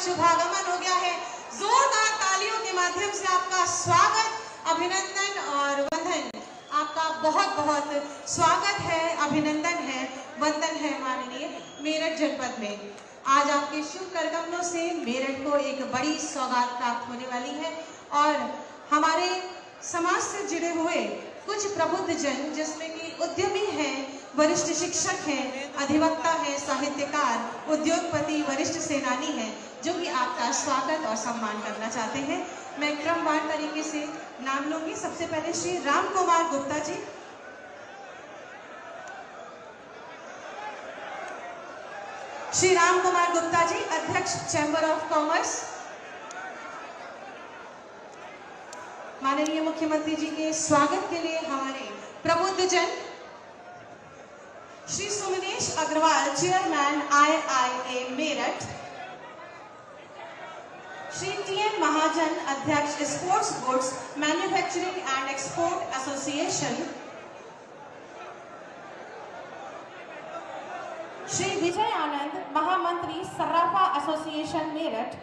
शुभागमन हो गया है। जोरदार तालियों के माध्यम से आपका स्वागत, अभिनंदन और वंदन। आपका बहुत बहुत स्वागत है, अभिनंदन है, वंदन है माननीय मेरठ जनपद में। आज आपके शुभ करकमलों से मेरठ को एक बड़ी सौगात प्राप्त होने वाली है और हमारे समाज से जुड़े हुए कुछ प्रबुद्ध जन, जिसमें कि उद्यमी हैं, वरिष्ठ शिक्षक हैं, अधिवक्ता हैं, साहित्यकार, उद्योगपति, वरिष्ठ सेनानी हैं, जो कि आपका स्वागत और सम्मान करना चाहते हैं। मैं क्रमवार तरीके से नाम लूंगी। सबसे पहले श्री राम कुमार गुप्ता जी। श्री राम कुमार गुप्ता जी, अध्यक्ष चैम्बर ऑफ कॉमर्स। माननीय मुख्यमंत्री जी के स्वागत के लिए हमारे प्रबुद्ध जन Shri Sumnesh Agarwal, chairman IIA Meerut. Shri TN Mahajan, अध्यक्ष sports goods manufacturing and export association. Shri Vijay Anand, महामंत्री सर्राफा एसोसिएशन मेरठ।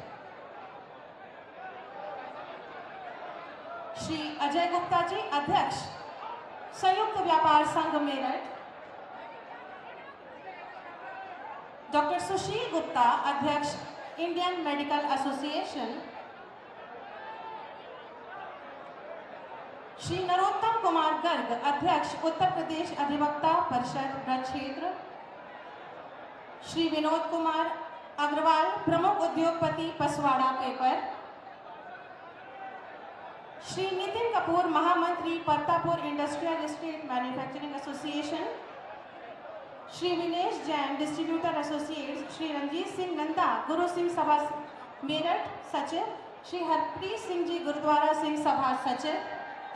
श्री अजय गुप्ता जी, अध्यक्ष संयुक्त व्यापार संघ मेरठ। डॉक्टर सुशील गुप्ता, अध्यक्ष Indian medical association. Shri Narottam Kumar Garg, अध्यक्ष उत्तर प्रदेश अधिवक्ता परिषद ब्रज क्षेत्र। श्री विनोद कुमार अग्रवाल, प्रमुख उद्योगपति पसवाड़ा पेपर। श्री नितिन कपूर, महामंत्री Partapur industrial estate manufacturing association. Shri Vinesh Jain, distributor associates. Shri Ranjit Singh Nanda, Guru Singh सभा मेरठ सचिव। श्री हरप्रीत सिंह जी, गुरुद्वारा सिंह सभा सचिव।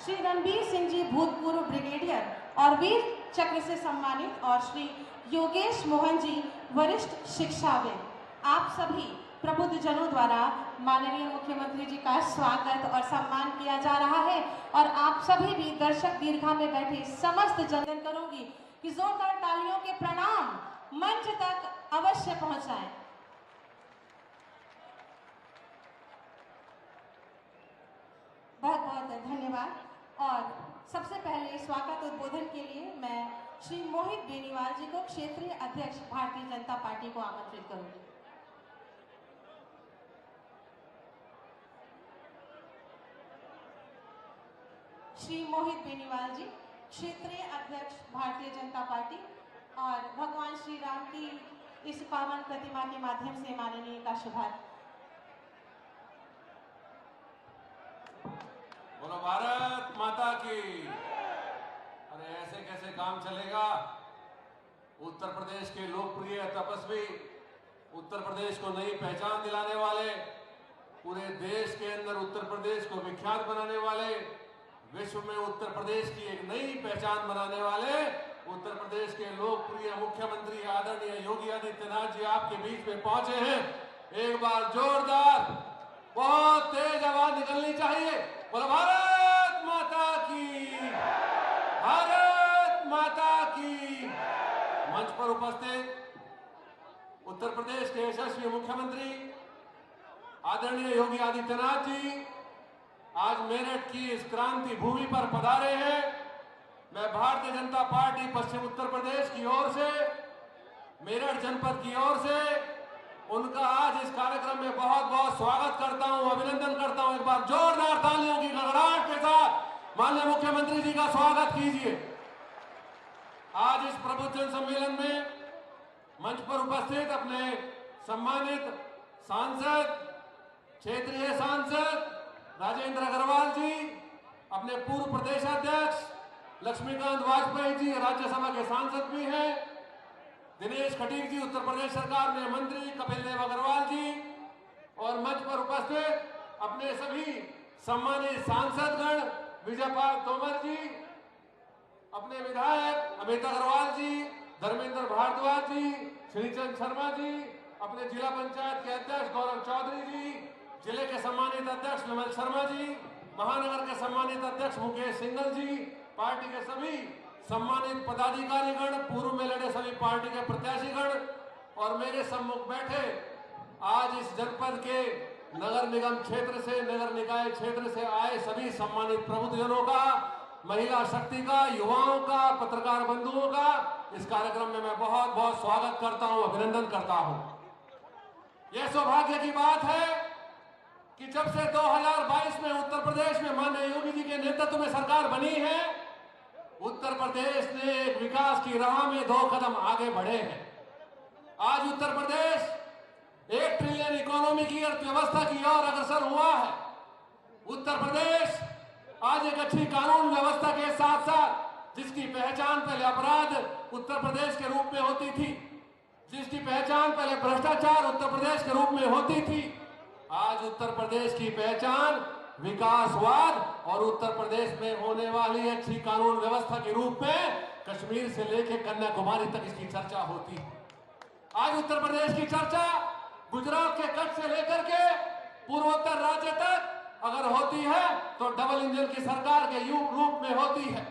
श्री रणबीर सिंह जी, भूतपूर्व ब्रिगेडियर और वीर चक्र से सम्मानित। और श्री योगेश मोहन जी, वरिष्ठ शिक्षाविद। आप सभी प्रबुद्ध जनों द्वारा माननीय मुख्यमंत्री जी का स्वागत और सम्मान किया जा रहा है और आप सभी भी दर्शक दीर्घा में बैठे समस्त जनता करूंगी कि जोरदार तालियों के प्रणाम मंच तक अवश्य पहुंचाएं। बहुत बहुत धन्यवाद। और सबसे पहले स्वागत उद्बोधन के लिए मैं श्री मोहित बेनीवाल जी को, क्षेत्रीय अध्यक्ष भारतीय जनता पार्टी को आमंत्रित करूंगी। श्री मोहित बेनीवाल जी, क्षेत्रीय अध्यक्ष भारतीय जनता पार्टी, और भगवान श्री राम की इस पावन प्रतिमा के माध्यम से माननीय का शुभारंभ। बोलो भारत माता की। अरे ऐसे कैसे काम चलेगा? उत्तर प्रदेश के लोकप्रिय तपस्वी, उत्तर प्रदेश को नई पहचान दिलाने वाले, पूरे देश के अंदर उत्तर प्रदेश को विख्यात बनाने वाले, विश्व में उत्तर प्रदेश की एक नई पहचान बनाने वाले उत्तर प्रदेश के लोकप्रिय मुख्यमंत्री आदरणीय योगी आदित्यनाथ जी आपके बीच में पहुंचे हैं। एक बार जोरदार, बहुत तेज आवाज निकलनी चाहिए। बोलो भारत माता की, भारत माता की। मंच पर उपस्थित उत्तर प्रदेश के यशस्वी मुख्यमंत्री आदरणीय योगी आदित्यनाथ जी आज मेरठ की इस क्रांति भूमि पर पधारे हैं। मैं भारतीय जनता पार्टी पश्चिम उत्तर प्रदेश की ओर से, मेरठ जनपद की ओर से उनका आज इस कार्यक्रम में बहुत बहुत स्वागत करता हूं, अभिनंदन करता हूं। एक बार जोरदार तालियों की गड़गड़ाहट के साथ माननीय मुख्यमंत्री जी का स्वागत कीजिए। आज इस प्रबुद्ध सम्मेलन में मंच पर उपस्थित अपने सम्मानित सांसद, क्षेत्रीय सांसद राजेंद्र अग्रवाल जी, अपने पूर्व प्रदेश अध्यक्ष लक्ष्मीकांत वाजपेयी जी राज्यसभा के सांसद भी हैं, दिनेश खटीक जी उत्तर प्रदेश सरकार में मंत्री, कपिल देव अग्रवाल जी, और मंच पर उपस्थित अपने सभी सम्मानित सांसदगण, विजयपाल तोमर जी, अपने विधायक अमित अग्रवाल जी, धर्मेंद्र भारद्वाज जी, श्रीचंद शर्मा जी, अपने जिला पंचायत के अध्यक्ष गौरव चौधरी जी, जिले के सम्मानित अध्यक्ष विमल शर्मा जी, महानगर के सम्मानित अध्यक्ष मुकेश सिंघल जी, पार्टी के सभी सम्मानित पदाधिकारीगण, पूर्व में लड़े सभी पार्टी के प्रत्याशीगण और मेरे सम्मुख बैठे आज इस जनपद जनपद के नगर निगम क्षेत्र से, नगर निकाय क्षेत्र से आए सभी सम्मानित प्रबुद्धजनों का, महिला शक्ति का, युवाओं का, पत्रकार बंधुओं का इस कार्यक्रम में मैं बहुत बहुत स्वागत करता हूं, अभिनंदन करता हूं। यह सौभाग्य की बात है कि जब से 2022 में उत्तर प्रदेश में माननीय योगी जी के नेतृत्व में सरकार बनी है, उत्तर प्रदेश ने विकास की राह में 2 कदम आगे बढ़े हैं। आज उत्तर प्रदेश 1 ट्रिलियन इकोनॉमी की अर्थव्यवस्था की ओर अग्रसर हुआ है। उत्तर प्रदेश आज एक अच्छी कानून व्यवस्था के साथ साथ, जिसकी पहचान पहले अपराध उत्तर प्रदेश के रूप में होती थी, जिसकी पहचान पहले भ्रष्टाचार उत्तर प्रदेश के रूप में होती थी, आज उत्तर प्रदेश की पहचान विकासवाद और उत्तर प्रदेश में होने वाली अच्छी कानून व्यवस्था के रूप में कश्मीर से लेकर कन्याकुमारी तक इसकी चर्चा होती है। आज उत्तर प्रदेश की चर्चा गुजरात के कच्छ से लेकर के पूर्वोत्तर राज्य तक अगर होती है तो डबल इंजन की सरकार के रूप में होती है।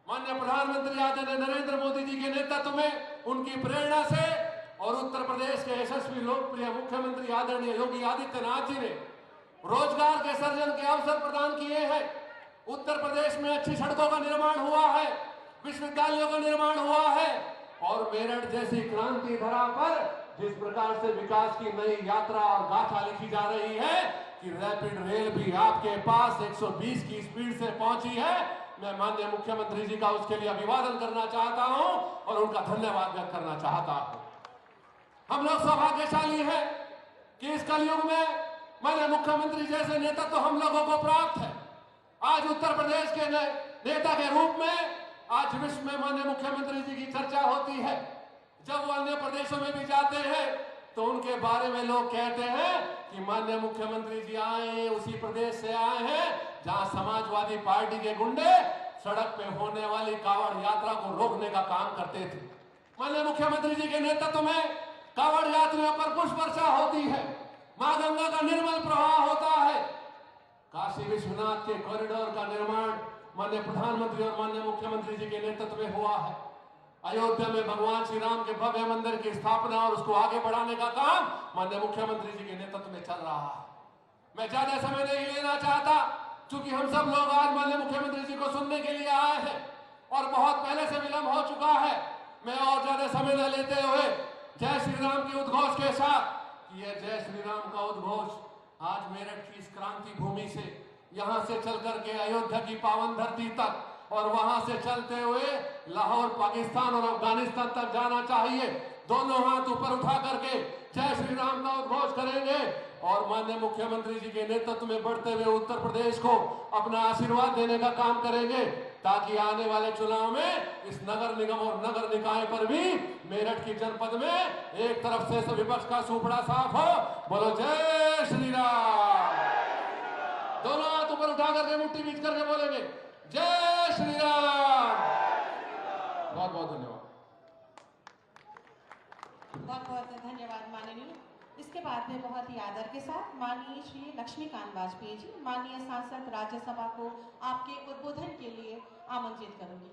माननीय प्रधानमंत्री आदरणीय नरेंद्र मोदी जी के नेतृत्व में, उनकी प्रेरणा से और उत्तर प्रदेश के यशस्वी लोकप्रिय मुख्यमंत्री आदरणीय योगी आदित्यनाथ जी ने रोजगार के सृजन के अवसर प्रदान किए हैं। उत्तर प्रदेश में अच्छी सड़कों का निर्माण हुआ है, विश्वविद्यालयों का निर्माण हुआ है और मेरठ जैसी क्रांति धरा पर जिस प्रकार से विकास की नई यात्रा और गाथा लिखी जा रही है कि रैपिड रेल भी आपके पास 120 की स्पीड से पहुंची है, मैं माननीय मुख्यमंत्री जी का उसके लिए अभिवादन करना चाहता हूं और उनका धन्यवाद व्यक्त करना चाहता हूं। हम लोग सौभाग्यशाली हैं कि इस कलयुग में माननीय मुख्यमंत्री जैसे नेता तो हम लोगों को प्राप्त है। आज उत्तर प्रदेश के नेता के रूप में आज विश्व में माननीय मुख्यमंत्री जी की चर्चा होती है। जब वो अन्य प्रदेशों में भी जाते हैं तो उनके बारे में लोग कहते हैं कि माननीय मुख्यमंत्री जी आए हैं, उसी प्रदेश से आए हैं जहां समाजवादी पार्टी के गुंडे सड़क पे होने वाली कांवड़ यात्रा को रोकने का काम करते थे। माननीय मुख्यमंत्री जी के नेतृत्व में कांवड़ यात्रियों पर पुष्प वर्षा होती है, मां गंगा का निर्मल प्रवाह होता है, काशी विश्वनाथ के कॉरिडोर का निर्माण माननीय प्रधानमंत्री और माननीय मुख्यमंत्री जी के नेतृत्व में हुआ है। अयोध्या में भगवान श्री राम के भव्य मंदिर की स्थापना और उसको आगे बढ़ाने का काम माननीय मुख्यमंत्री जी के नेतृत्व में चल रहा है। मैं ज्यादा समय नहीं लेना चाहता, क्योंकि हम सब लोग आज माननीय मुख्यमंत्री जी को सुनने के लिए आए हैं और बहुत पहले से विलंब हो चुका है। मैं और ज्यादा समय न लेते हुए जय श्री राम के उद्घोष के साथ, ये जय श्री राम का उद्घोष आज मेरठ की इस क्रांति भूमि से, यहां से चल करके अयोध्या की पावन धरती तक और वहां से चलते हुए लाहौर पाकिस्तान और अफगानिस्तान तक जाना चाहिए। दोनों हाथ ऊपर उठा करके जय श्री राम का उद्घोष करेंगे और माननीय मुख्यमंत्री जी के नेतृत्व में बढ़ते हुए उत्तर प्रदेश को अपना आशीर्वाद देने का काम करेंगे, ताकि आने वाले चुनाव में इस नगर निगम और नगर निकाय पर भी मेरठ की जनपद में एक तरफ से विपक्ष का सुपड़ा साफ हो। बोलो जय श्री राम। दोनों हाथ ऊपर उठा करके मुट्ठी बीच करके बोलेंगे जय श्री राम। बहुत बहुत धन्यवाद। बहुत बहुत धन्यवाद माननीय। इसके बाद में बहुत ही आदर के साथ माननीय श्री लक्ष्मीकांत वाजपेयी जी, माननीय सांसद राज्यसभा को आपके उद्बोधन के लिए आमंत्रित करूंगी।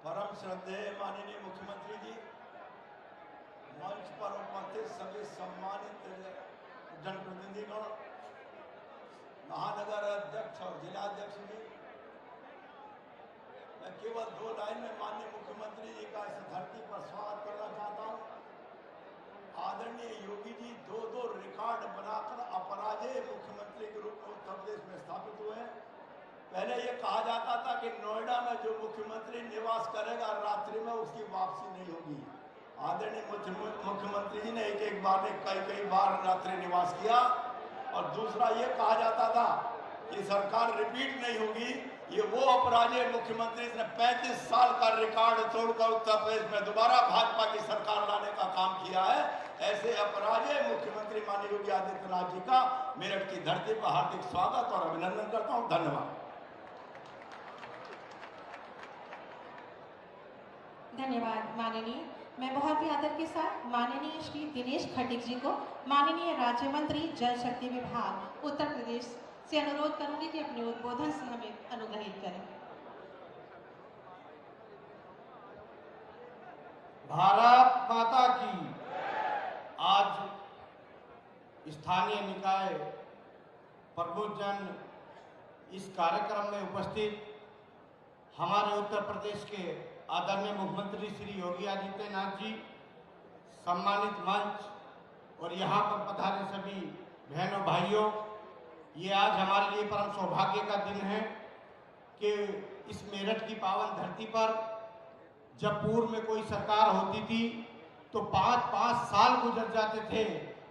परम श्रद्धेय माननीय मुख्यमंत्री जी, मंच पर उपस्थित सभी सम्मानित जनप्रतिनिधिगण, महानगर अध्यक्ष और जिलाध्यक्ष जी, मैं केवल 2 लाइन में माननीय मुख्यमंत्री जी का इस धरती पर स्वागत करना चाहता हूं। आदरणीय योगी जी 2 रिकॉर्ड बनाकर अपराजेय मुख्यमंत्री के रूप में उत्तर प्रदेश में स्थापित हुए हैं। पहले ये कहा जाता था कि नोएडा में जो मुख्यमंत्री निवास करेगा रात्रि में उसकी वापसी नहीं होगी। आदरणीय मुख्यमंत्री जी ने एक बार ने कई बार रात्रि निवास किया। और दूसरा ये कहा जाता था कि सरकार रिपीट नहीं होगी। ये वो अपराजेय मुख्यमंत्री ने 35 साल का रिकॉर्ड तोड़कर उत्तर प्रदेश में दोबारा भाजपा की सरकार लाने का काम किया है। ऐसे अपराजेय मुख्यमंत्री माननीय योगी आदित्यनाथ जी का मेरठ की धरती पर हार्दिक स्वागत और अभिनंदन करता हूँ। धन्यवाद। धन्यवाद माननीय। मैं बहुत ही आदर के साथ माननीय श्री दिनेश खटीक जी को माननीय राज्य मंत्री जल शक्ति विभाग उत्तर प्रदेश से अनुरोध करूंगी कि अपने उद्बोधन से हमें अनुग्रहित करें। भारत माता की। आज स्थानीय निकाय प्रबुद्धजन इस कार्यक्रम में उपस्थित हमारे उत्तर प्रदेश के आदरणीय मुख्यमंत्री श्री योगी आदित्यनाथ जी, सम्मानित मंच और यहाँ पर पधारे सभी बहनों भाइयों, ये आज हमारे लिए परम सौभाग्य का दिन है कि इस मेरठ की पावन धरती पर जब पूर्व में कोई सरकार होती थी तो 5-5 साल गुजर जाते थे,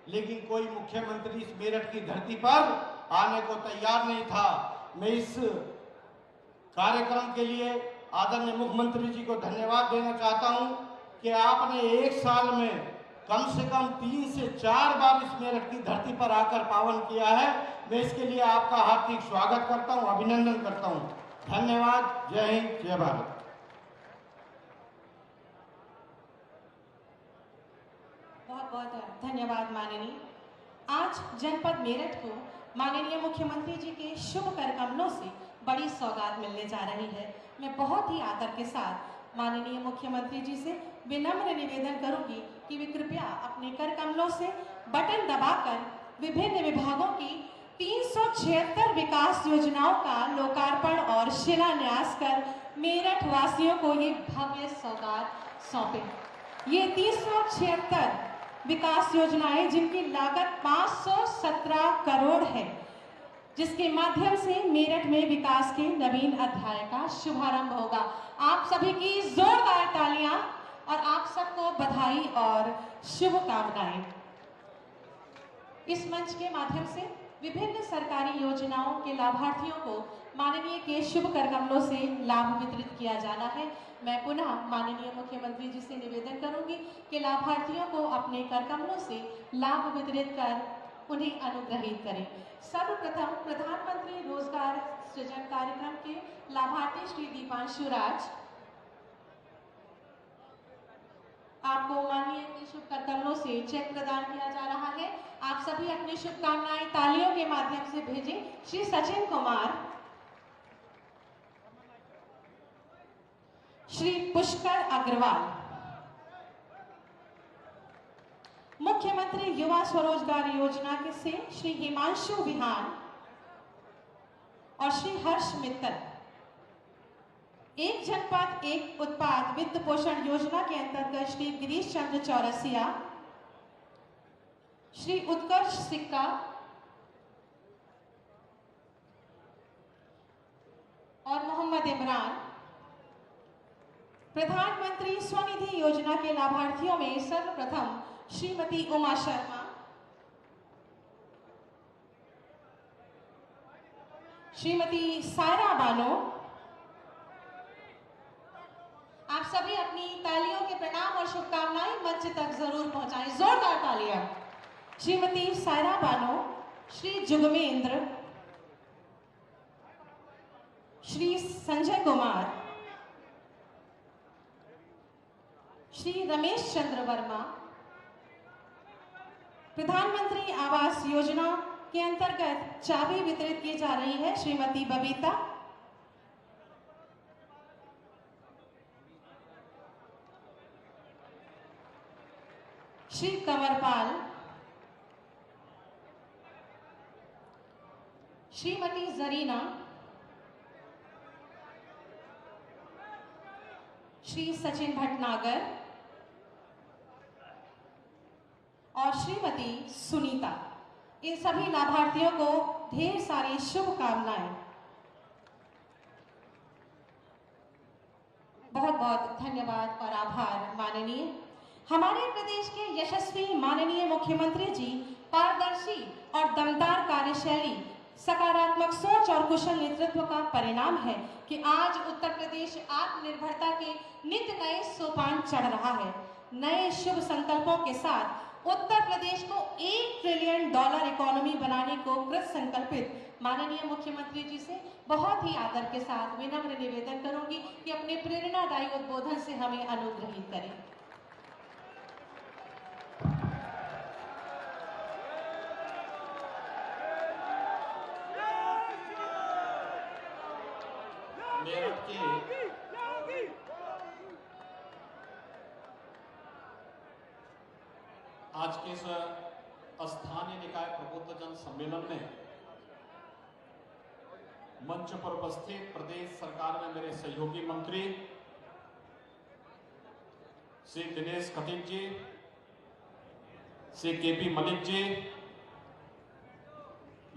लेकिन कोई मुख्यमंत्री इस मेरठ की धरती पर आने को तैयार नहीं था। मैं इस कार्यक्रम के लिए आदरणीय मुख्यमंत्री जी को धन्यवाद देना चाहता हूं कि आपने एक साल में कम से कम 3 से 4 बार इस मेरठ की धरती पर आकर पावन किया है। मैं इसके लिए आपका हार्दिक स्वागत करता हूं, अभिनंदन करता हूं। धन्यवाद। जय हिंद, जय भारत। बहुत बहुत धन्यवाद माननीय। आज जनपद मेरठ को माननीय मुख्यमंत्री जी के शुभ कर कमलों से बड़ी सौगात मिलने जा रही है। मैं बहुत ही आदर के साथ माननीय मुख्यमंत्री जी से विनम्र निवेदन करूंगी कि वे कृपया अपने कर कमलों से बटन दबाकर विभिन्न विभागों की 376 विकास योजनाओं का लोकार्पण और शिलान्यास कर मेरठ वासियों को ये भव्य सौगात सौंपें। ये 376 विकास योजनाएं जिनकी लागत 517 करोड़ है, जिसके माध्यम से मेरठ में विकास के नवीन अध्याय का शुभारंभ होगा। आप सभी की जोरदार तालियां और आप सबको बधाई और शुभकामनाएं। इस मंच के माध्यम से विभिन्न सरकारी योजनाओं के लाभार्थियों को माननीय के शुभ कर कमलों से लाभ वितरित किया जाना है। मैं पुनः माननीय मुख्यमंत्री जी से निवेदन करूंगी कि लाभार्थियों को अपने कर कमलों से लाभ वितरित कर उन्हें अनुग्रहित करें। सर्वप्रथम प्रधानमंत्री रोजगार सृजन कार्यक्रम के लाभार्थी श्री दीपांशु राज, आपको माननीय के शुभ कर कमलों से चेक प्रदान किया जा रहा है। आप सभी अपनी शुभकामनाएं तालियों के माध्यम से भेजें। श्री सचिन कुमार, श्री पुष्कर अग्रवाल, मुख्यमंत्री युवा स्वरोजगार योजना के से श्री हिमांशु विहान और श्री हर्ष मित्तल, एक जनपद एक उत्पाद वित्त पोषण योजना के अंतर्गत श्री गिरीश चंद्र चौरसिया, श्री उत्कर्ष सिक्का और मोहम्मद इमरान। प्रधानमंत्री स्वनिधि योजना के लाभार्थियों में सर्वप्रथम श्रीमती उमा शर्मा, श्रीमती सायरा बानो। आप सभी अपनी तालियों के प्रणाम और शुभकामनाएं मंच तक जरूर पहुंचाएं। जोरदार तालियां। श्रीमती सायरा बानो, श्री जुगमेंद्र, श्री संजय कुमार, श्री रमेश चंद्र वर्मा। प्रधानमंत्री आवास योजना के अंतर्गत चाबी वितरित की जा रही है श्रीमती बबीता। श्री कंवरपाल, श्रीमती जरीना, श्री सचिन भटनागर और श्रीमती सुनीता। इन सभी लाभार्थियों को ढेर सारी शुभकामनाएं। बहुत बहुत धन्यवाद और आभार माननीय। हमारे प्रदेश के यशस्वी माननीय मुख्यमंत्री जी पारदर्शी और दमदार कार्यशैली, सकारात्मक सोच और कुशल नेतृत्व का परिणाम है कि आज उत्तर प्रदेश आत्मनिर्भरता के नित्य नए सोपान चढ़ रहा है। नए शुभ संकल्पों के साथ उत्तर प्रदेश को $1 ट्रिलियन इकोनॉमी बनाने को कृत संकल्पित माननीय मुख्यमंत्री जी से बहुत ही आदर के साथ विनम्र निवेदन करूंगी कि अपने प्रेरणादायी उद्बोधन से हमें अनुग्रहित करें। मेरठ के आज के इस स्थानीय निकाय प्रबुद्ध जन सम्मेलन में मंच पर उपस्थित प्रदेश सरकार में मेरे सहयोगी मंत्री श्री दिनेश खटीक जी, श्री केपी मलिक जी,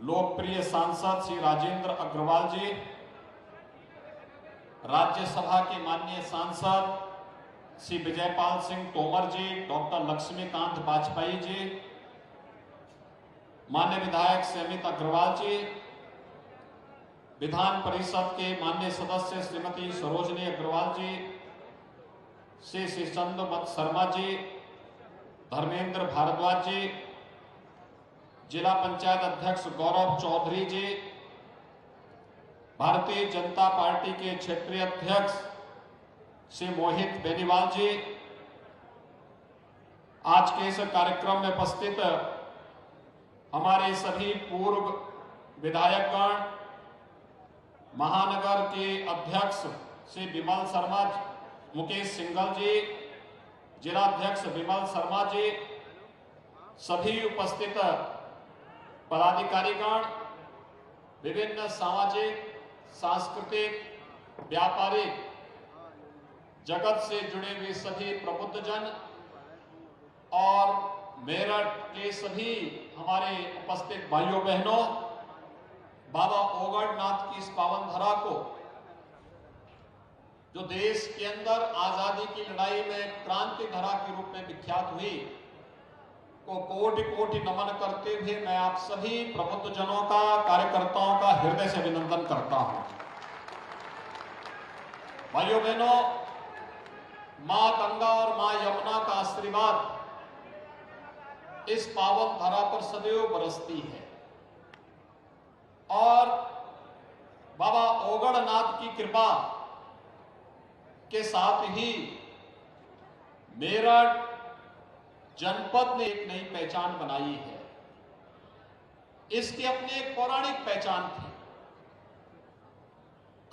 लोकप्रिय सांसद श्री राजेंद्र अग्रवाल जी, राज्यसभा के माननीय सांसद श्री विजयपाल सिंह तोमर जी, डॉक्टर लक्ष्मीकांत वाजपेयी जी, माननीय विधायक श्री अमित अग्रवाल जी, विधान परिषद के माननीय सदस्य श्रीमती सरोजनी अग्रवाल जी, श्री श्रीचंद मत शर्मा जी, धर्मेंद्र भारद्वाज जी, जिला पंचायत अध्यक्ष गौरव चौधरी जी, भारतीय जनता पार्टी के क्षेत्रीय अध्यक्ष श्री मोहित बेनीवाल जी, आज के इस कार्यक्रम में उपस्थित हमारे सभी पूर्व विधायकगण, महानगर के अध्यक्ष श्री विमल शर्मा, मुकेश सिंघल जी, जिला अध्यक्ष विमल शर्मा जी, सभी उपस्थित पदाधिकारीगण, विभिन्न सामाजिक, सांस्कृतिक, व्यापारिक जगत से जुड़े हुए सभी प्रबुद्ध जन और मेरठ के सभी हमारे उपस्थित भाइयों बहनों, बाबा ओगड़नाथ की इस पावन धरा को, जो देश के अंदर आजादी की लड़ाई में क्रांति धरा के रूप में विख्यात हुई, को कोटि कोटि नमन करते हुए मैं आप सभी प्रबुद्ध जनों का, कार्यकर्ताओं का हृदय से अभिनंदन करता हूं। भाइयों बहनों, मां गंगा और मां यमुना का आशीर्वाद इस पावन धरा पर सदैव बरसती है और बाबा ओगड़नाथ की कृपा के साथ ही मेरठ जनपद ने एक नई पहचान बनाई है। इसकी अपनी एक पौराणिक पहचान थी।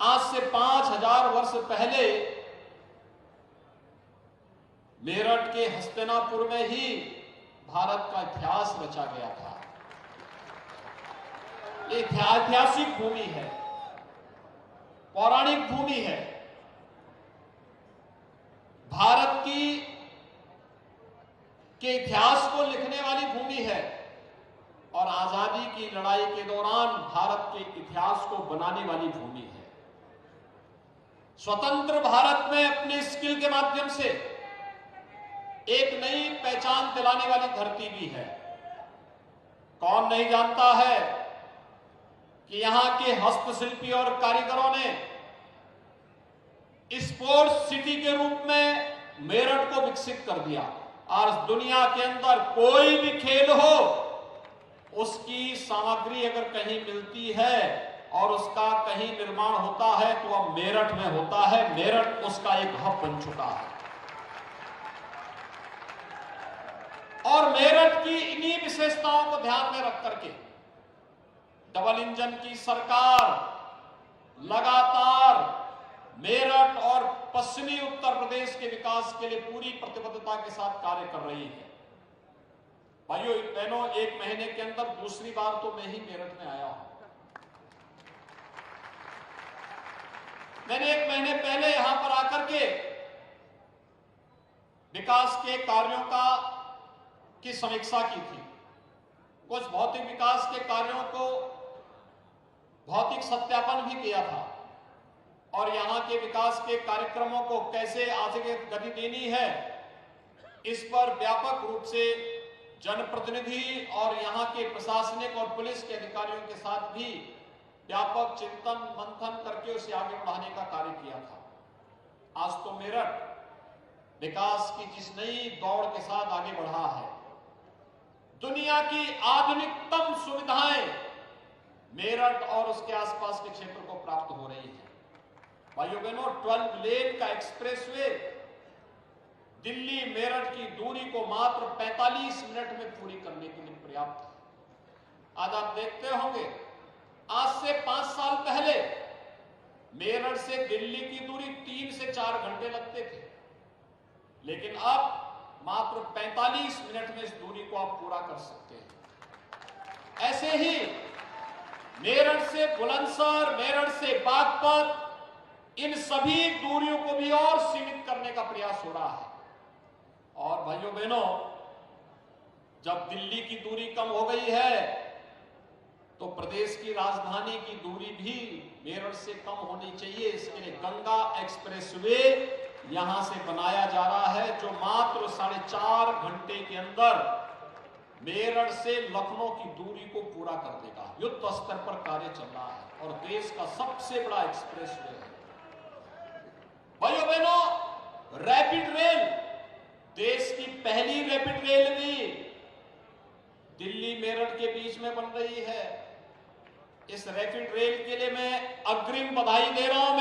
आज से 5000 वर्ष पहले मेरठ के हस्तिनापुर में ही भारत का इतिहास रचा गया था। ये ऐतिहासिक भूमि है, पौराणिक भूमि है, भारत के इतिहास को लिखने वाली भूमि है और आजादी की लड़ाई के दौरान भारत के इतिहास को बनाने वाली भूमि है। स्वतंत्र भारत में अपने स्किल के माध्यम से एक नई पहचान दिलाने वाली धरती भी है। कौन नहीं जानता है कि यहां के हस्तशिल्पी और कारीगरों ने स्पोर्ट्स सिटी के रूप में मेरठ को विकसित कर दिया। आज दुनिया के अंदर कोई भी खेल हो, उसकी सामग्री अगर कहीं मिलती है और उसका कहीं निर्माण होता है तो वह मेरठ में होता है। मेरठ उसका एक हब बन चुका है और मेरठ की इन्हीं विशेषताओं को ध्यान में रख करके डबल इंजन की सरकार लगातार मेरठ और पश्चिमी उत्तर प्रदेश के विकास के लिए पूरी प्रतिबद्धता के साथ कार्य कर रही है। भाइयों बहनों, 1 महीने के अंदर दूसरी बार तो मैं ही मेरठ में आया हूं। मैंने 1 महीने पहले यहां पर आकर के विकास के कार्यों की समीक्षा की थी। कुछ भौतिक विकास के कार्यों को भौतिक सत्यापन भी किया था और यहां के विकास के कार्यक्रमों को कैसे आगे गति देनी है, इस पर व्यापक रूप से जनप्रतिनिधि और यहां के प्रशासनिक और पुलिस के अधिकारियों के साथ भी व्यापक चिंतन मंथन करके उसे आगे बढ़ाने का कार्य किया था। आज तो मेरठ विकास की जिस नई दौड़ के साथ आगे बढ़ा है, दुनिया की आधुनिकतम सुविधाएं मेरठ और उसके आसपास के क्षेत्र को प्राप्त हो रही है। भाइयों बहनों, 12 लेन का एक्सप्रेसवे दिल्ली मेरठ की दूरी को मात्र 45 मिनट में पूरी करने के लिए पर्याप्त है। आज आप देखते होंगे, आज से 5 साल पहले मेरठ से दिल्ली की दूरी 3 से 4 घंटे लगते थे, लेकिन अब मात्र 45 मिनट में इस दूरी को आप पूरा कर सकते हैं। ऐसे ही मेरठ से बुलंदशहर, मेरठ से बागपत, इन सभी दूरियों को भी और सीमित करने का प्रयास हो रहा है। और भाइयों बहनों, जब दिल्ली की दूरी कम हो गई है तो प्रदेश की राजधानी की दूरी भी मेरठ से कम होनी चाहिए। इसके लिए गंगा एक्सप्रेसवे यहां से बनाया जा रहा है, जो मात्र 4.5 घंटे के अंदर मेरठ से लखनऊ की दूरी को पूरा कर देगा। युद्ध स्तर पर कार्य चल रहा है और देश का सबसे बड़ा एक्सप्रेसवे है। भाइयों बहनों, रैपिड रेल, देश की पहली रैपिड रेल भी दिल्ली मेरठ के बीच में बन रही है। इस रैपिड रेल के लिए मैं अग्रिम बधाई दे रहा हूं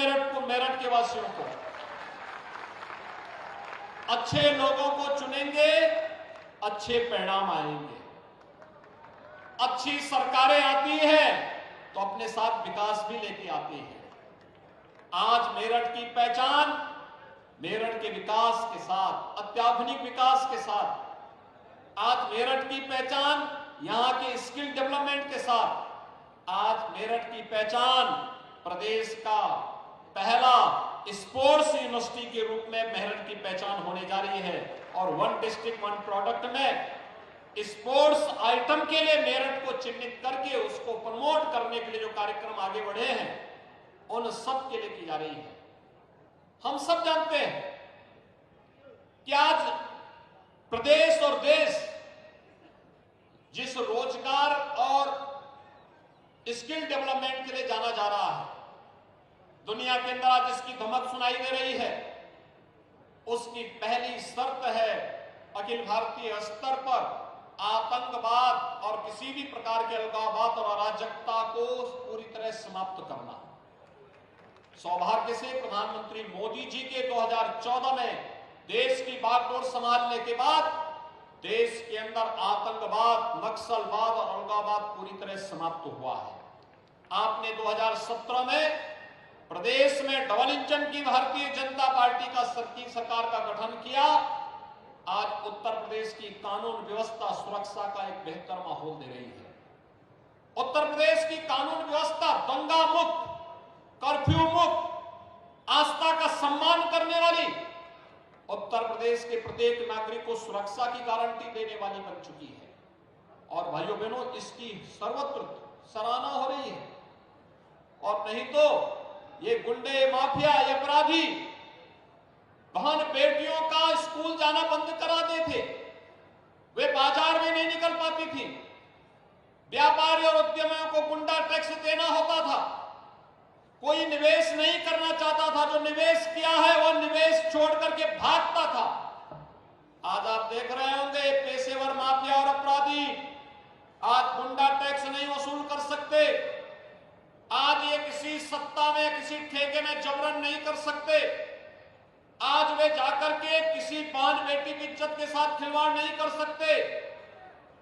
मेरठ के वासियों को। अच्छे लोगों को चुनेंगे, अच्छे परिणाम आएंगे। अच्छी सरकारें आती हैं तो अपने साथ विकास भी लेके आती है। आज मेरठ की पहचान मेरठ के विकास के साथ, अत्याधुनिक विकास के साथ, आज मेरठ की पहचान यहां के स्किल डेवलपमेंट के साथ, आज मेरठ की पहचान प्रदेश का पहला स्पोर्ट्स यूनिवर्सिटी के रूप में मेरठ की पहचान होने जा रही है। और 1 डिस्ट्रिक्ट 1 प्रोडक्ट में स्पोर्ट्स आइटम के लिए मेरठ को चिन्हित करके उसको प्रमोट करने के लिए जो कार्यक्रम आगे बढ़े हैं, उन सब के लिए की जा रही है। हम सब जानते हैं कि आज प्रदेश और देश जिस रोजगार और स्किल डेवलपमेंट के लिए जाना जा रहा है, दुनिया के अंदर आज इसकी धमक सुनाई दे रही है, उसकी पहली शर्त है अखिल भारतीय स्तर पर आतंकवाद और किसी भी प्रकार के अलगाववाद और अराजकता को पूरी तरह समाप्त करना। सौभाग्य से प्रधानमंत्री मोदी जी के 2014 में देश की बागडोर संभालने के बाद देश के अंदर आतंकवाद, नक्सलवाद और अलगाववाद पूरी तरह समाप्त हुआ है। आपने 2017 में प्रदेश में डबल इंजन की भारतीय जनता पार्टी का सरकार का गठन किया। आज उत्तर प्रदेश की कानून व्यवस्था सुरक्षा का एक बेहतर माहौल दे रही है। उत्तर प्रदेश की कानून व्यवस्था दंगा मुक्त, कर्फ्यू मुक्त, आस्था का सम्मान करने वाली, उत्तर प्रदेश के प्रत्येक नागरिक को सुरक्षा की गारंटी देने वाली बन चुकी है। और भाइयों बहनों, इसकी सर्वत्र सराहना हो रही है। और नहीं तो ये गुंडे, माफिया, ये अपराधी बहन बेटियों का स्कूल जाना बंद करा देते, वे बाजार में नहीं निकल पाती थी, व्यापारी और उद्यमियों को गुंडा टैक्स देना होता था, कोई निवेश नहीं करना चाहता था, जो निवेश किया है वो निवेश छोड़ करके भागता था। आज आप देख रहे होंगे पेशेवर माफिया और अपराधी आज गुंडा टैक्स नहीं वसूल कर सकते। आज ये किसी सत्ता में, किसी ठेके में जबरन नहीं कर सकते। आज वे जाकर के किसी बहन बेटी की इज्जत के साथ खिलवाड़ नहीं कर सकते।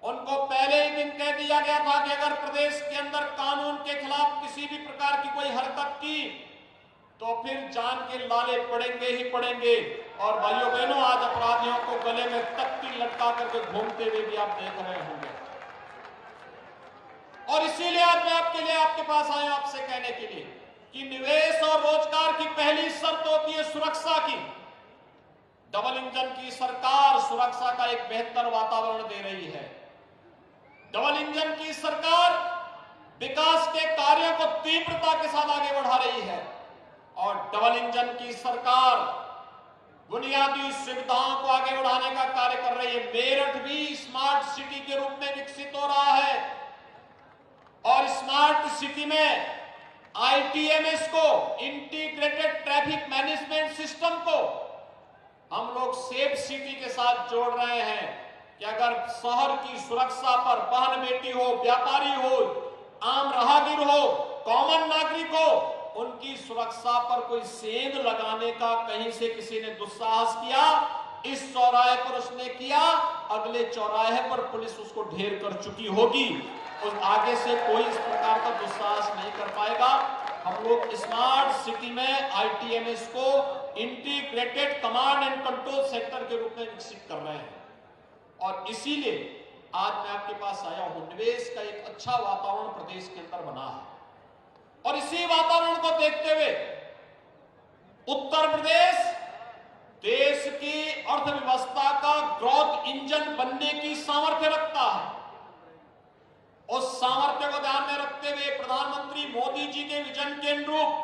उनको पहले ही दिन कह दिया गया था कि अगर प्रदेश के अंदर कानून के खिलाफ किसी भी प्रकार की कोई हरकत की तो फिर जान के लाले पड़ेंगे ही पड़ेंगे। और भाइयों बहनों, आज अपराधियों को गले में तख्ती लटका करके घूमते हुए भी आप देख रहे होंगे। और इसीलिए आज मैं आपके लिए आपके पास आया आपसे कहने के लिए कि निवेश और रोजगार की पहली शर्त होती है सुरक्षा की। डबल इंजन की सरकार सुरक्षा का एक बेहतर वातावरण दे रही है। डबल इंजन की सरकार विकास के कार्यों को तीव्रता के साथ आगे बढ़ा रही है। और डबल इंजन की सरकार बुनियादी सुविधाओं को आगे बढ़ाने का कार्य कर रही है। मेरठ भी स्मार्ट सिटी के रूप में विकसित हो रहा है। और स्मार्ट सिटी में ITMS को, इंटीग्रेटेड ट्रैफिक मैनेजमेंट सिस्टम को हम लोग सेफ सिटी के साथ जोड़ रहे हैं कि अगर शहर की सुरक्षा पर बहन बेटी हो, व्यापारी हो, आम राहगीर हो, कॉमन नागरिक हो, उनकी सुरक्षा पर कोई सेंध लगाने का कहीं से किसी ने दुस्साहस किया, इस चौराहे पर उसने किया, अगले चौराहे पर पुलिस उसको ढेर कर चुकी होगी। उस आगे से कोई इस प्रकार का दुस्साहस नहीं कर पाएगा। हम लोग स्मार्ट सिटी में ITMS को integrated command and control centre के रूप में विकसित कर रहे हैं। और इसीलिए आज मैं आपके पास आया हूं। निवेश का एक अच्छा वातावरण प्रदेश के अंदर बना है और इसी वातावरण को देखते हुए उत्तर प्रदेश देश की अर्थव्यवस्था का ग्रोथ इंजन बनने की सामर्थ्य रखता है। उस सामर्थ्य को ध्यान में रखते हुए प्रधानमंत्री मोदी जी के विजन के अनुरूप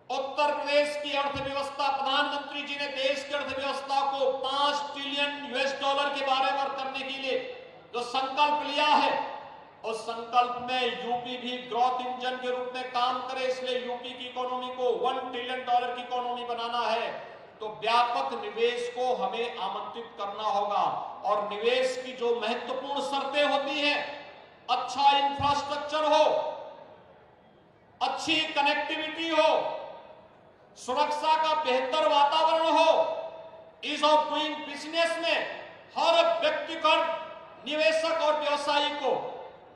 उत्तर प्रदेश की अर्थव्यवस्था, प्रधानमंत्री जी ने देश की अर्थव्यवस्था को $5 ट्रिलियन के बराबर करने के लिए जो संकल्प लिया है, उस संकल्प में यूपी भी ग्रोथ इंजन के रूप में काम करे। इसलिए यूपी की इकोनॉमी को $1 ट्रिलियन की इकोनॉमी बनाना है तो व्यापक निवेश को हमें आमंत्रित करना होगा। और निवेश की जो महत्वपूर्ण शर्तें होती हैं, अच्छा इंफ्रास्ट्रक्चर हो, अच्छी कनेक्टिविटी हो, सुरक्षा का बेहतर वातावरण हो, ईज ऑफ डूइंग बिजनेस में हर व्यक्तिगत निवेशक और व्यवसायी को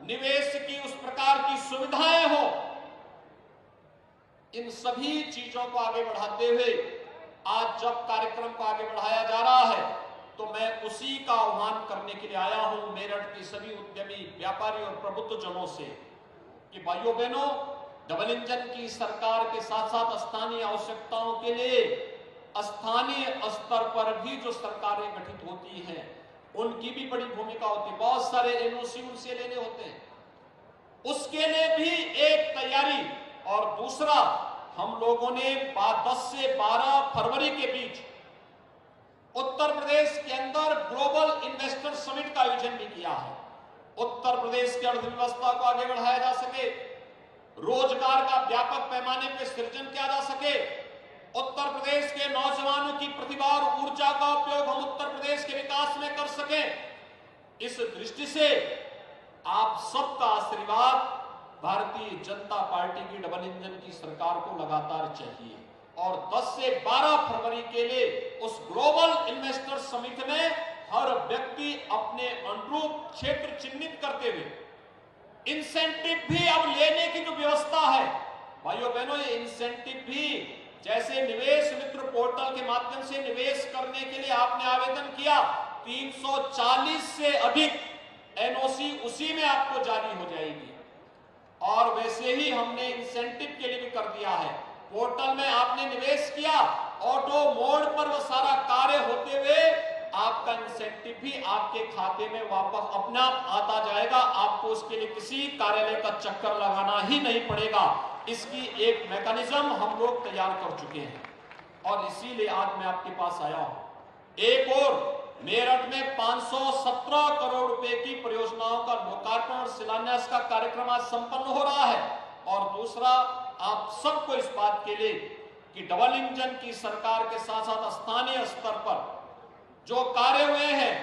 निवेश की उस प्रकार की सुविधाएं हो। इन सभी चीजों को आगे बढ़ाते हुए आज जब कार्यक्रम को आगे बढ़ाया जा रहा है तो मैं उसी का आह्वान करने के लिए आया हूं मेरठ के सभी उद्यमी, व्यापारी और प्रबुद्ध जनों से कि भाइयों बहनों, डबल इंजन की सरकार के साथ साथ स्थानीय आवश्यकताओं के लिए स्थानीय स्तर पर भी जो सरकारें गठित होती हैं उनकी भी बड़ी भूमिका होती है। बहुत सारे NOC उनसे लेने होते हैं, उसके लिए भी एक तैयारी। और दूसरा, हम लोगों ने 10 से 12 फरवरी के बीच उत्तर प्रदेश के अंदर ग्लोबल इन्वेस्टर समिट का आयोजन भी किया है। उत्तर प्रदेश की अर्थव्यवस्था को आगे बढ़ाया जा सके, रोजगार का व्यापक पैमाने पर सृजन किया जा सके, उत्तर प्रदेश के नौजवानों की प्रतिभा और ऊर्जा का उपयोग हम उत्तर प्रदेश के विकास में कर सकें। इस दृष्टि से आप सबका आशीर्वाद भारतीय जनता पार्टी की डबल इंजन की सरकार को लगातार चाहिए। और 10 से 12 फरवरी के लिए उस ग्लोबल इन्वेस्टर समिट में हर व्यक्ति अपने अनुरूप क्षेत्र चिन्हित करते हुए इंसेंटिव भी अब लेने की जो व्यवस्था है, भाइयों बहनों, ये इंसेंटिव भी जैसे निवेश मित्र पोर्टल के माध्यम से निवेश करने के लिए आपने आवेदन किया, 340 से अधिक NOC उसी में आपको जारी हो जाएगी। और वैसे ही हमने इंसेंटिव के लिए भी कर दिया है। पोर्टल में आपने निवेश किया, ऑटो मोड पर वो सारा कार्य होते हुए आपका इंसेंटिव भी आपके खाते में वापस अपने आप आता जाएगा। आपको उसके लिए किसी कार्यालय का चक्कर लगाना ही नहीं पड़ेगा। इसकी एक मैकेनिज्म हम लोग तैयार कर चुके हैं और इसीलिए आज मैं आपके पास आया हूं। एक और मेरठ में 517 करोड़ रुपए की परियोजनाओं का लोकार्पण और शिलान्यास का कार्यक्रम आज संपन्न हो रहा है। और दूसरा, आप सबको इस बात के लिए कि डबल इंजन की सरकार के साथ साथ स्थानीय स्तर पर जो कार्य हुए हैं,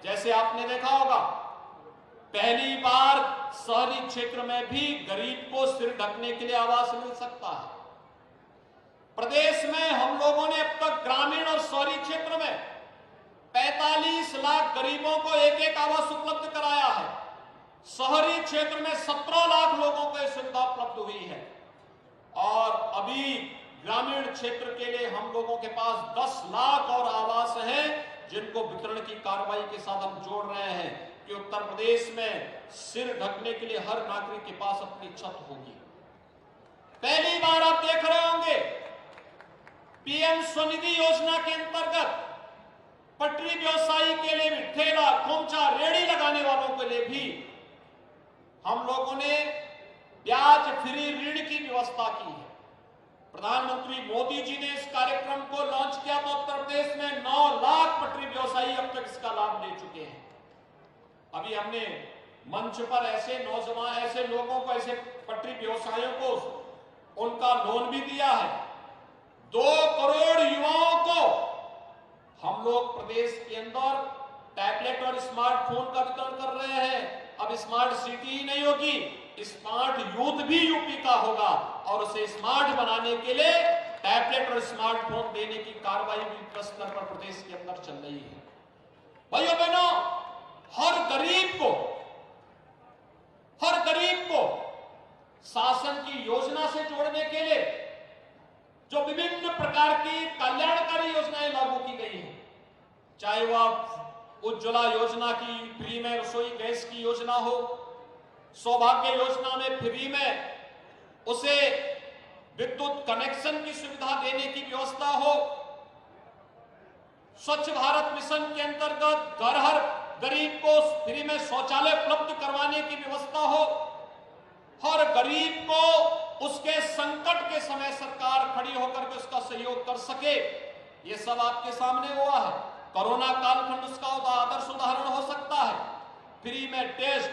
जैसे आपने देखा होगा पहली बार शहरी क्षेत्र में भी गरीब को सिर ढकने के लिए आवास मिल सकता है। प्रदेश में हम लोगों ने अब तक ग्रामीण और शहरी क्षेत्र में 45 लाख गरीबों को एक आवास उपलब्ध कराया है। शहरी क्षेत्र में 17 लाख लोगों को यह सुविधा उपलब्ध हुई है। और अभी ग्रामीण क्षेत्र के लिए हम लोगों के पास 10 लाख और आवास हैं जिनको वितरण की कार्रवाई के साथ हम जोड़ रहे हैं कि उत्तर प्रदेश में सिर ढकने के लिए हर नागरिक के पास अपनी छत होगी। पहली बार आप देख रहे होंगे PM स्वनिधि योजना के अंतर्गत पटरी व्यवसायी के लिए भी, ठेला खोमचा रेड़ी लगाने वालों के लिए भी हम लोगों ने ब्याज फ्री ऋण की व्यवस्था की है। प्रधानमंत्री मोदी जी ने इस कार्यक्रम को लॉन्च किया तो उत्तर प्रदेश में 9 लाख पटरी व्यवसायी अब तक इसका लाभ ले चुके हैं। अभी हमने मंच पर ऐसे नौजवान, ऐसे लोगों को, ऐसे पटरी व्यवसायियों को उनका लोन भी दिया है। 2 करोड़ युवाओं को हम लोग प्रदेश के अंदर टैबलेट और स्मार्टफोन का वितरण कर रहे हैं। अब स्मार्ट सिटी ही नहीं होगी, स्मार्ट यूथ भी यूपी का होगा और उसे स्मार्ट बनाने के लिए टैबलेट और स्मार्टफोन देने की कार्रवाई भी युद्ध स्तर पर प्रदेश के अंदर चल रही है। भाइयों बहनों, हर गरीब को शासन की योजना से जोड़ने के लिए प्रकार की कल्याणकारी योजनाएं लागू की गई हैं, चाहे वह उज्ज्वला योजना की फ्री में रसोई गैस की योजना हो, सौभाग्य योजना में फ्री में उसे विद्युत कनेक्शन की सुविधा देने की व्यवस्था हो, स्वच्छ भारत मिशन के अंतर्गत घर हर गरीब को फ्री में शौचालय उपलब्ध करवाने की व्यवस्था हो, हर गरीब को उसके संकट के समय सरकार खड़ी होकर के उसका सहयोग कर सके, ये सब आपके सामने हुआ है। कोरोना कालखंड उसका आदर्श उदाहरण हो सकता है। फ्री में टेस्ट,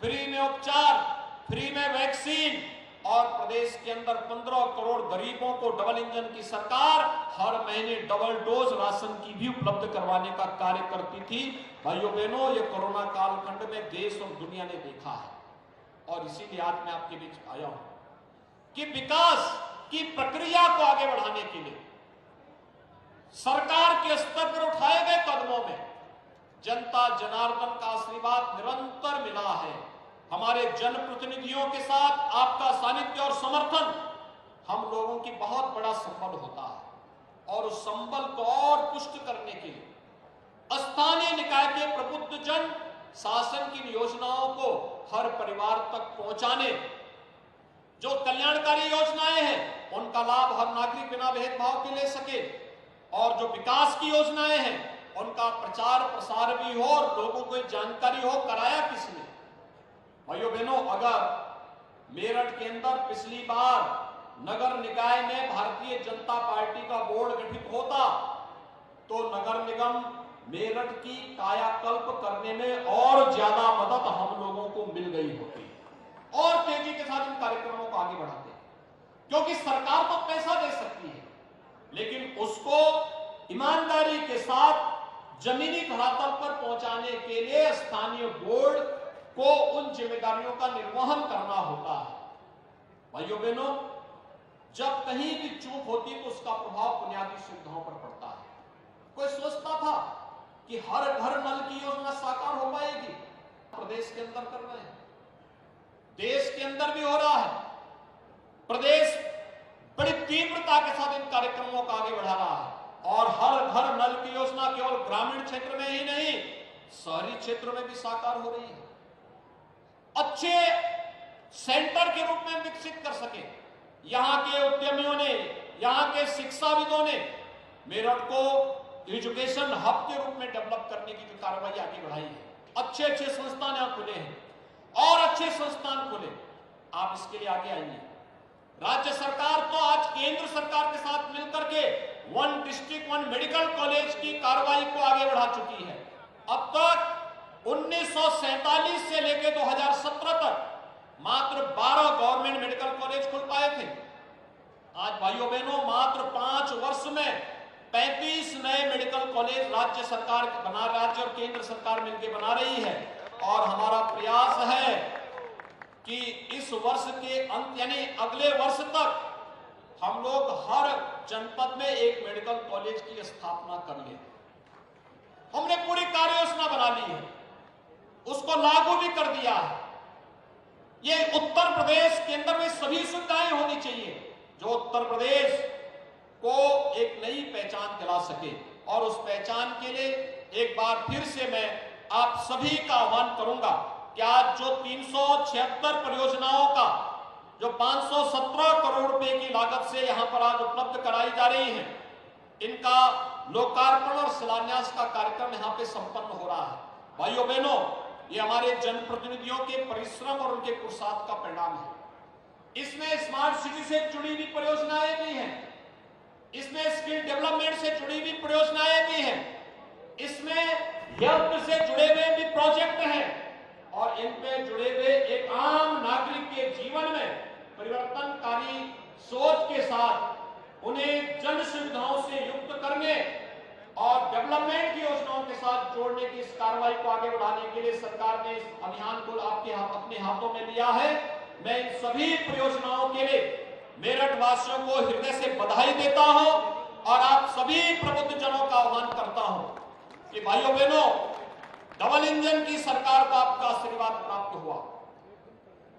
फ्री में उपचार, फ्री में वैक्सीन, और प्रदेश के अंदर 15 करोड़ गरीबों को डबल इंजन की सरकार हर महीने डबल डोज राशन की भी उपलब्ध करवाने का कार्य करती थी। भाइयों बहनों, ये कोरोना कालखंड में देश और दुनिया ने देखा है, और इसीलिए आज मैं आपके बीच आया हूं कि विकास की प्रक्रिया को आगे बढ़ाने के लिए सरकार के स्तर पर उठाए गए कदमों में जनता जनार्दन का आशीर्वाद निरंतर मिला है। हमारे जनप्रतिनिधियों के साथ आपका सानिध्य और समर्थन हम लोगों की बहुत बड़ा संबल होता है, और उस संबल को और पुष्ट करने के लिए स्थानीय निकाय के प्रबुद्ध जन शासन की योजनाओं को हर परिवार तक पहुंचाने, जो कल्याणकारी योजनाएं हैं उनका लाभ हर नागरिक बिना भेदभाव के ले सके, और जो विकास की योजनाएं हैं उनका प्रचार प्रसार भी हो और लोगों को जानकारी हो कराया किसने। भाइयों बहनों, अगर मेरठ के अंदर पिछली बार नगर निकाय में भारतीय जनता पार्टी का बोर्ड गठित होता तो नगर निगम मेरठ की कायाकल्प करने में और ज्यादा मदद हम लोगों को मिल गई होती, और तेजी के साथ इन कार्यक्रमों को आगे बढ़ाते, क्योंकि सरकार तो पैसा दे सकती है, लेकिन उसको ईमानदारी के साथ जमीनी धरातल पर पहुंचाने के लिए स्थानीय बोर्ड को उन जिम्मेदारियों का निर्वहन करना होता है। भाइयों बहनों, जब कहीं भी चूक होती तो उसका प्रभाव बुनियादी सुविधाओं पर पड़ता है। कोई सोचता था कि हर घर नल की योजना साकार हो पाएगी? प्रदेश के अंदर कर रहे हैं, देश के अंदर भी हो रहा है। प्रदेश बड़ी तीव्रता के साथ इन कार्यक्रमों को आगे बढ़ा रहा है, और हर घर नल की योजना केवल ग्रामीण क्षेत्र में ही नहीं, शहरी क्षेत्र में भी साकार हो रही है। अच्छे सेंटर के रूप में विकसित कर सके, यहां के उद्यमियों ने, यहां के शिक्षाविदों ने मेरठ को एजुकेशन हब के रूप में डेवलप करने की जो कार्रवाई आगे बढ़ाई है। अच्छे अच्छे संस्थान यहां खुले हैं, और अच्छे संस्थान खुले, आप इसके लिए आगे आइए। राज्य सरकार तो आज केंद्र सरकार के साथ मिलकर के one district one medical college की कार्रवाई को आगे बढ़ा चुकी है। अब तक 1947 से लेकर 2017 तक मात्र 12 गवर्नमेंट मेडिकल कॉलेज खुल पाए थे। आज भाइयों बहनों, मात्र 5 वर्ष में 35 नए मेडिकल कॉलेज राज्य सरकार राज्य और केंद्र सरकार मिलकर बना रही है, और हमारा प्रयास है कि इस वर्ष के अंत यानी अगले वर्ष तक हम लोग हर जनपद में एक मेडिकल कॉलेज की स्थापना कर लें। हमने पूरी कार्य योजना बना ली है, उसको लागू भी कर दिया है। ये उत्तर प्रदेश के अंदर में सभी सुविधाएं होनी चाहिए जो उत्तर प्रदेश को एक नई पहचान दिला सके, और उस पहचान के लिए एक बार फिर से मैं आप सभी का आह्वान करूंगा कि आज जो 376 परियोजनाओं का जो 517 करोड़ रुपए की लागत से यहां पर आज उपलब्ध कराई जा रही है, इनका लोकार्पण और शिलान्यास का कार्यक्रम यहां पे संपन्न हो रहा है। भाइयों बहनों, ये हमारे जनप्रतिनिधियों के परिश्रम और उनके पुरुषार्थ का परिणाम है। इसमें स्मार्ट सिटी से जुड़ी हुई परियोजनाएं भी हैं, इसमें स्किल डेवलपमेंट से जुड़ी हुई परियोजनाएं भी हैं, इसमें हेल्थ से जुड़े हुए भी प्रोजेक्ट हैं, और इन पे जुड़े हुए एक आम नागरिक के जीवन में परिवर्तनकारी सोच के साथ उन्हें जन सुविधाओं से युक्त करने और डेवलपमेंट की योजनाओं के साथ जोड़ने की इस कार्रवाई को आगे बढ़ाने के लिए सरकार ने इस अभियान को अपने हाथों में लिया है। मैं इन सभी परियोजनाओं के लिए मेरठ वासियों को हृदय से बधाई देता हूं, और आप सभी प्रबुद्ध जनों का आह्वान करता हूं कि भाइयों बहनों, डबल इंजन की सरकार को आपका आशीर्वाद प्राप्त हुआ।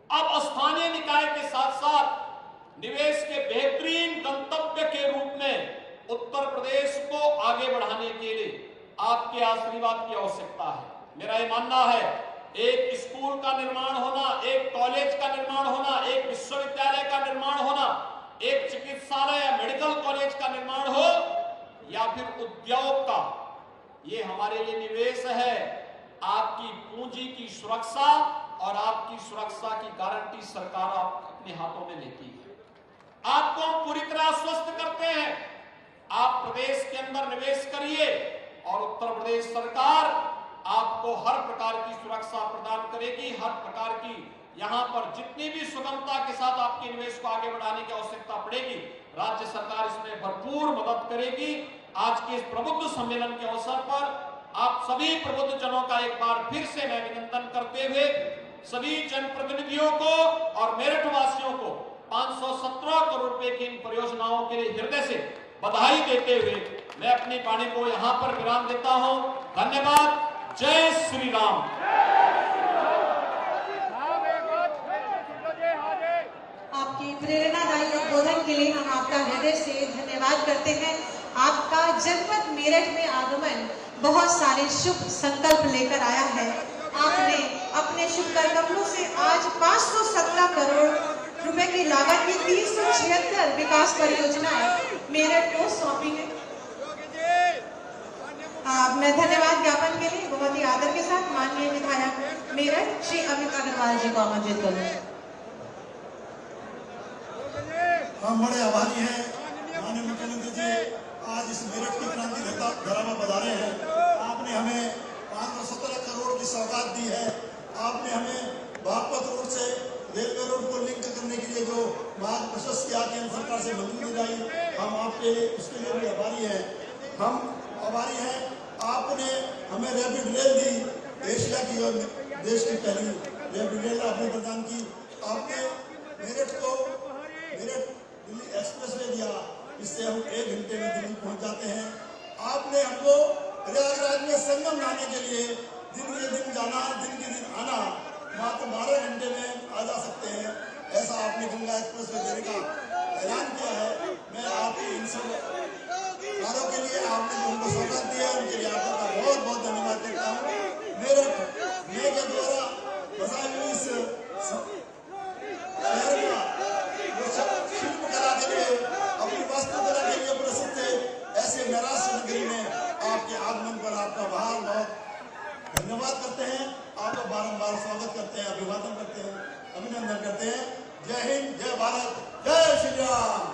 अब स्थानीय निकाय के साथ साथ निवेश के बेहतरीन गंतव्य के रूप में उत्तर प्रदेश को आगे बढ़ाने के लिए आपके आशीर्वाद की आवश्यकता है। मेरा ये मानना है, एक स्कूल का निर्माण होना, एक कॉलेज का निर्माण होना, एक विश्वविद्यालय का निर्माण होना, एक चिकित्सालय या मेडिकल कॉलेज का निर्माण हो या फिर उद्योग का, ये हमारे लिए निवेश है। आपकी पूंजी की सुरक्षा और आपकी सुरक्षा की गारंटी सरकार अपने हाथों में लेती है। आपको हम पूरी तरह आश्वस्त करते हैं, आप प्रदेश के अंदर निवेश करिए और उत्तर प्रदेश सरकार आपको हर प्रकार की सुरक्षा प्रदान करेगी। हर प्रकार की यहां पर जितनी भी सुगमता के साथ आपके निवेश को आगे बढ़ाने की आवश्यकता पड़ेगी, राज्य सरकार इसमें भरपूर मदद करेगी। आज के इस प्रबुद्ध सम्मेलन के अवसर पर आप सभी प्रबुद्ध जनों का एक बार फिर से मैं अभिनंदन करते हुए सभी जनप्रतिनिधियों को और मेरठ वासियों को 517 करोड़ रुपए की इन परियोजनाओं के लिए हृदय से बधाई देते हुए मैं अपनी वाणी को यहां पर विराम देता हूं। धन्यवाद। जय श्री राम। आपके प्रेरणादायी उद्बोधन के लिए हम आपका हृदय से धन्यवाद करते हैं। आपका जनपद मेरठ में आगमन बहुत सारे शुभ संकल्प लेकर आया है। आपने अपने शुभ कदमों से आज 517 करोड़ रुपए की लागत की 376 विकास परियोजनाएं मेरठ को सौंपी है। मैं धन्यवाद ज्ञापन के लिए बहुत ही आदर के साथ माननीय विधायक मेरठ श्री अमित अग्रवाल जी को आमंत्रित करूँ। हम बड़े आभारी हैं माननीय मुख्यमंत्री जी, आज इस मेरठ की क्रांति धरा में पधारे हैं। आपने हमें 517 करोड़ की सौगात दी है। आपने हमें बागपत रोड से रेलवे रोड को लिंक करने के लिए जो मार्ग प्रशस्त किया, केंद्र सरकार से मंजूरी दिलाई, हम आपके उसके लिए भी आभारी हैं। हम आभारी हैं, आपने हमें रैपिड रेल दी, एशिया की और देश की पहली रैपिड रेल आपने प्रदान की। आपने मेरठ को मेरठ दिल्ली एक्सप्रेस वे दिया, इससे हम 1 घंटे में दिल्ली पहुंच जाते हैं। आपने हमको प्रयागराज में संगम लाने के लिए दिन के दिन जाना, दिन के दिन आना, मात्र 12 घंटे में आ जा सकते हैं, ऐसा आपने गंगा एक्सप्रेस वे देने का ऐलान किया है। मैं आपके इन सब कार्यों के लिए आपने जो हमको सौगात दिया है, उनके लिए आपका बहुत बहुत धन्यवाद करता हूँ। मेरठ मे के द्वारा बसाई हुई इस शहर का शिल्प कला के लिए, अपनी वास्तुकला के लिए प्रसिद्ध है, ऐसे महाराष्ट्र नगरी में आपके आगमन पर आपका बहुत बहुत धन्यवाद करते हैं। आपका बारंबार स्वागत करते हैं, अभिवादन करते हैं, अभिनंदन करते हैं। जय हिंद, जय भारत, जय श्री राम।